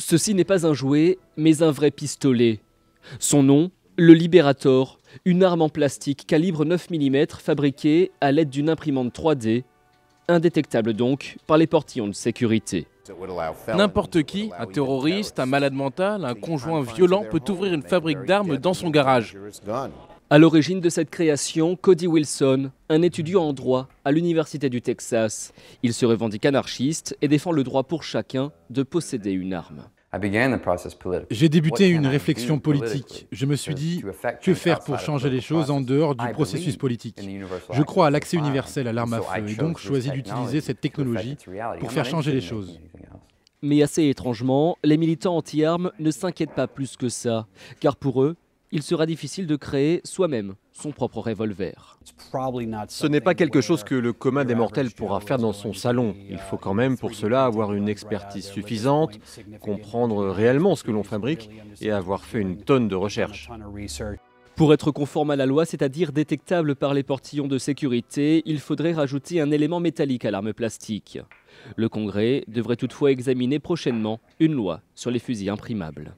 Ceci n'est pas un jouet, mais un vrai pistolet. Son nom, le Liberator, une arme en plastique calibre 9 mm fabriquée à l'aide d'une imprimante 3D, indétectable donc par les portillons de sécurité. N'importe qui, un terroriste, un malade mental, un conjoint violent peut ouvrir une fabrique d'armes dans son garage. À l'origine de cette création, Cody Wilson, un étudiant en droit à l'Université du Texas. Il se revendique anarchiste et défend le droit pour chacun de posséder une arme. J'ai débuté une réflexion politique. Je me suis dit, que faire pour changer les choses en dehors du processus politique? Je crois à l'accès universel à l'arme à feu et donc choisis d'utiliser cette technologie pour faire changer les choses. Mais assez étrangement, les militants anti-armes ne s'inquiètent pas plus que ça, car pour eux, il sera difficile de créer soi-même son propre revolver. Ce n'est pas quelque chose que le commun des mortels pourra faire dans son salon. Il faut quand même pour cela avoir une expertise suffisante, comprendre réellement ce que l'on fabrique et avoir fait une tonne de recherches. Pour être conforme à la loi, c'est-à-dire détectable par les portillons de sécurité, il faudrait rajouter un élément métallique à l'arme plastique. Le Congrès devrait toutefois examiner prochainement une loi sur les fusils imprimables.